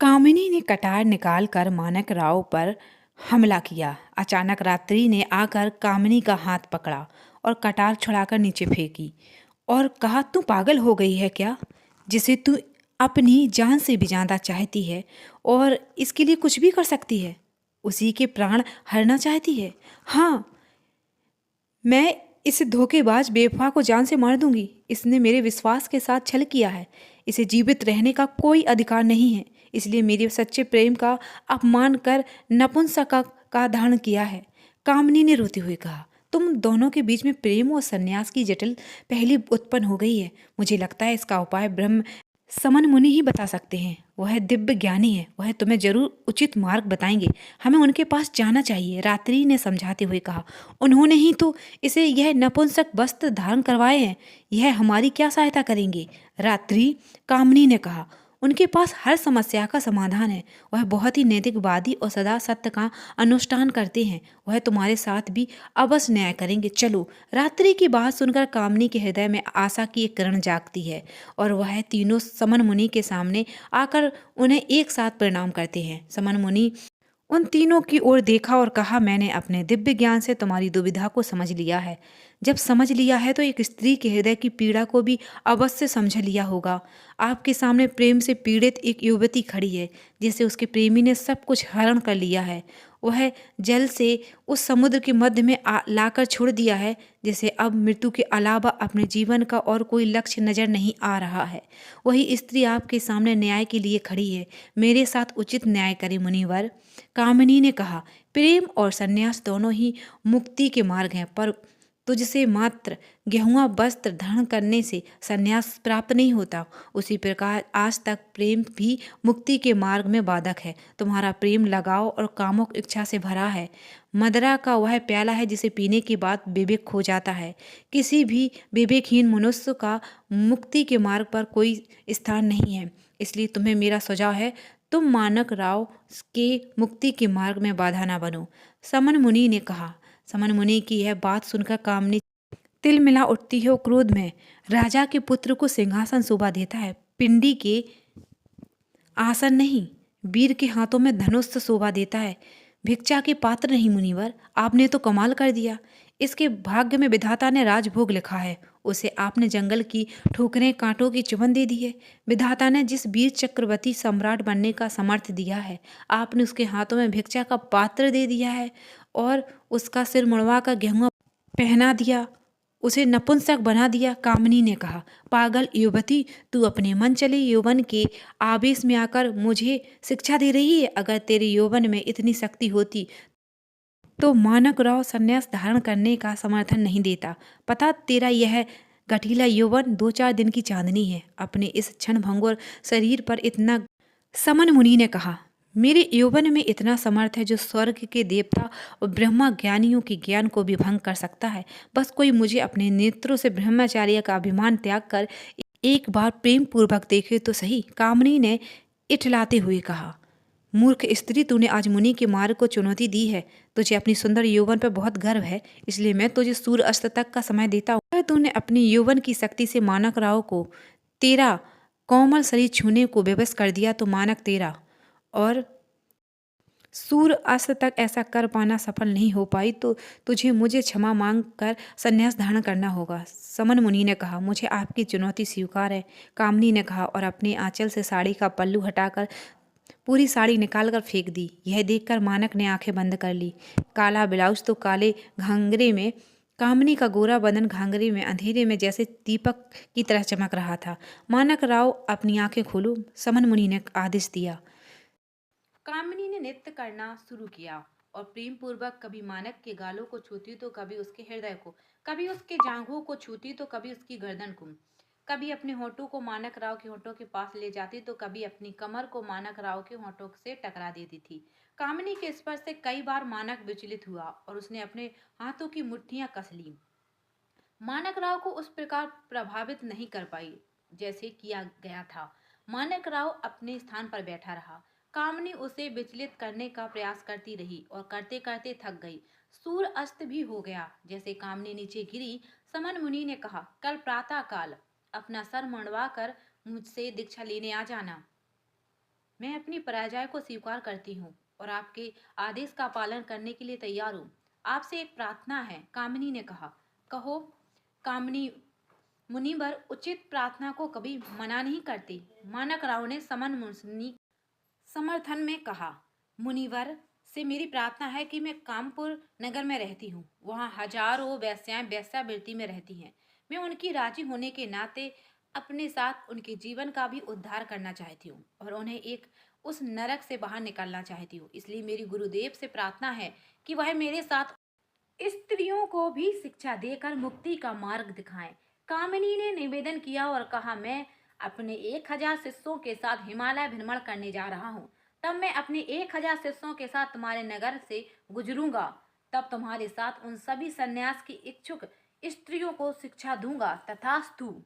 कामिनी ने कटार निकालकर मानक राव पर हमला किया। अचानक रात्रि ने आकर कामिनी का हाथ पकड़ा और कटार छुड़ाकर नीचे फेंकी और कहा, तू पागल हो गई है क्या, जिसे तू अपनी जान से भी ज़्यादा चाहती है और इसके लिए कुछ भी कर सकती है, उसी के प्राण हरना चाहती है। हाँ, मैं इस धोखेबाज बेवफा को जान से मार दूंगी। इसने मेरे विश्वास के साथ छल किया है। इसे जीवित रहने का कोई अधिकार नहीं है, इसलिए मेरे सच्चे प्रेम का अपमान कर नपुंसक का धारण किया है। कामिनी ने रोते हुए कहा, तुम दोनों के बीच में प्रेम और संन्यास की जटिल पहेली उत्पन्न हो गई है। मुझे लगता है इसका उपाय ब्रह्म समन मुनि ही बता सकते हैं। वह दिव्य ज्ञानी है, वह तुम्हें जरूर उचित मार्ग बताएंगे। हमें उनके पास जाना चाहिए, रात्रि ने समझाते हुए कहा। उन्होंने ही तो इसे यह नपुंसक वस्त्र धारण करवाए हैं, यह हमारी क्या सहायता करेंगे? रात्रि, कामिनी ने कहा। उनके पास हर समस्या का समाधान है। वह बहुत ही नैतिकवादी और सदा सत्य का अनुष्ठान करते हैं। वह तुम्हारे साथ भी अवश्य न्याय करेंगे। चलो। रात्रि की बात सुनकर कामिनी के हृदय में आशा की एक किरण जागती है और वह तीनों समन मुनि के सामने आकर उन्हें एक साथ प्रणाम करते हैं। समन मुनि उन तीनों की ओर देखा और कहा, मैंने अपने दिव्य ज्ञान से तुम्हारी दुविधा को समझ लिया है। जब समझ लिया है तो एक स्त्री के हृदय की पीड़ा को भी अवश्य समझ लिया होगा। आपके सामने प्रेम से पीड़ित एक युवती खड़ी है, जिसे उसके प्रेमी ने सब कुछ हरण कर लिया है। वह जल से उस समुद्र के मध्य में लाकर छोड़ दिया है, जिसे अब मृत्यु के अलावा अपने जीवन का और कोई लक्ष्य नजर नहीं आ रहा है। वही स्त्री आपके सामने न्याय के लिए खड़ी है। मेरे साथ उचित न्याय करे मुनिवर। कामिनी ने कहा, प्रेम और संन्यास दोनों ही मुक्ति के मार्ग हैं, पर तुझसे मात्र गेहुआ वस्त्र धारण करने से संन्यास प्राप्त नहीं होता। उसी प्रकार आज तक प्रेम भी मुक्ति के मार्ग में बाधक है। तुम्हारा प्रेम लगाव और कामुक इच्छा से भरा है। मदरा का वह प्याला है जिसे पीने के बाद विवेक खो जाता है। किसी भी विवेकहीन मनुष्य का मुक्ति के मार्ग पर कोई स्थान नहीं है। इसलिए तुम्हें मेरा सुझाव है, तुम मानक राव के मुक्ति के मार्ग में बाधा न बनो। समन मुनि ने कहा। समन मुनि की यह बात सुनकर कामिनी तिलमिला उठती है और क्रोध में राजा के पुत्र को सिंहासन शोभा देता है, पिंडी के आसन नहीं। वीर के हाथों में धनुष शोभा देता है, भिक्षा के पात्र नहीं। मुनिवर, आपने तो कमाल कर दिया। इसके भाग्य में विधाता ने राजभोग लिखा है। उसे आपने जंगल की ठोकरें कांटों की चुभन दे दी है। विधाता ने जिस वीर चक्रवर्ती सम्राट बनने का समर्थ दिया है, आपने उसके हाथों में भिक्षा का पात्र दे दिया है और उसका सिर मुड़वा कर गेहुआ पहना दिया, उसे नपुंसक बना दिया। कामिनी ने कहा, पागल युवती, तू अपने मन चले यौवन के आवेश में आकर मुझे शिक्षा दे रही है। अगर तेरे यौवन में इतनी शक्ति होती तो मानक राव संन्यास धारण करने का समर्थन नहीं देता। पता तेरा यह गठीला यौवन 2-4 दिन की चांदनी है। अपने इस क्षणभंगुर शरीर पर इतना। समन मुनि ने कहा, मेरे यौवन में इतना समर्थ है जो स्वर्ग के देवता और ब्रह्मा ज्ञानियों के ज्ञान को भी भंग कर सकता है। बस कोई मुझे अपने नेत्रों से ब्रह्मचार्य का अभिमान त्याग कर एक बार प्रेम पूर्वक देखे तो सही। कामिनी ने इठलाते हुए कहा, मूर्ख स्त्री, तूने आज मुनि के मार्ग को चुनौती दी है। तुझे अपनी सुंदर यौवन पर बहुत गर्व है, इसलिए मैं तुझे सूर्य अस्त तक का समय देता हूँ। तूने अपनी यौवन की शक्ति से मानक राव को तेरा कोमल शरीर छूने को विवश कर दिया तो मानक तेरा और सूर्य अस्त तक ऐसा कर पाना सफल नहीं हो पाई तो तुझे मुझे क्षमा मांग कर संन्यास धारण करना होगा। समन मुनि ने कहा, मुझे आपकी चुनौती स्वीकार है। कामिनी ने कहा और अपने आंचल से साड़ी का पल्लू हटाकर पूरी साड़ी निकालकर फेंक दी। यह देखकर मानक ने आंखें बंद कर ली। काला ब्लाउज तो काले घाघरे में, कामिनी का गोरा बदन घाघरे में अंधेरे में जैसे दीपक की तरह चमक रहा था। मानक राव, अपनी आंखें खोलो, समन मुनि ने आदेश दिया। कामिनी ने नृत्य करना शुरू किया और प्रेम पूर्वक कभी मानक के गालों को छूती तो कभी उसके हृदय को, कभी उसके जांघों को छूती तो कभी उसकी गर्दन को, कभी अपने होठों को मानक राव के होठों के पास ले जाती तो कभी अपनी कमर को मानक राव के होठों से टकरा देती थी। कामिनी के स्पर्श से कई बार मानक विचलित हुआ और उसने अपने हाथों की मुट्ठियां कस ली। मानक राव को उस प्रकार प्रभावित नहीं कर पाई जैसे किया गया था। मानक राव अपने स्थान पर बैठा रहा। कामिनी उसे विचलित करने का प्रयास करती रही और करते करते थक गई। सूर्य अस्त भी हो गया। जैसे कामिनी नीचे गिरी, समन मुनि ने कहा, कल प्रातः काल अपना सर मुंडवा कर मुझसे दीक्षा लेने आ जाना। मैं अपनी पराजय को स्वीकार करती हूँ और आपके आदेश का पालन करने के लिए तैयार हूँ। आपसे एक प्रार्थना है, कामिनी ने कहा। कहो। कामिनी। मुनिवर उचित प्रार्थना को कभी मना नहीं करती, मानक राव ने समर्थन में कहा। मुनिवर से मेरी प्रार्थना है कि मैं कानपुर नगर में रहती हूँ। वहाँ हजारों वेश्याएं वेश्यावृत्ति में रहती हैं। मैं उनकी राजी होने के नाते अपने साथ उनके जीवन का भी उद्धार करना चाहती हूँ और उन्हें एक उस नरक से बाहर निकालना चाहती हूँ। इसलिए मेरी गुरुदेव से प्रार्थना है कि वह मेरे साथ स्त्रियों को भी शिक्षा देकर मुक्ति का मार्ग दिखाएं। कामिनी ने निवेदन किया और कहा, मैं अपने 1000 शिष्यों के साथ हिमालय भ्रमण करने जा रहा हूँ। तब मैं अपने 1000 शिष्यों के साथ तुम्हारे नगर से गुजरूंगा। तब तुम्हारे साथ उन सभी सन्यास की इच्छुक स्त्रियों को शिक्षा दूंगा। तथास्तु।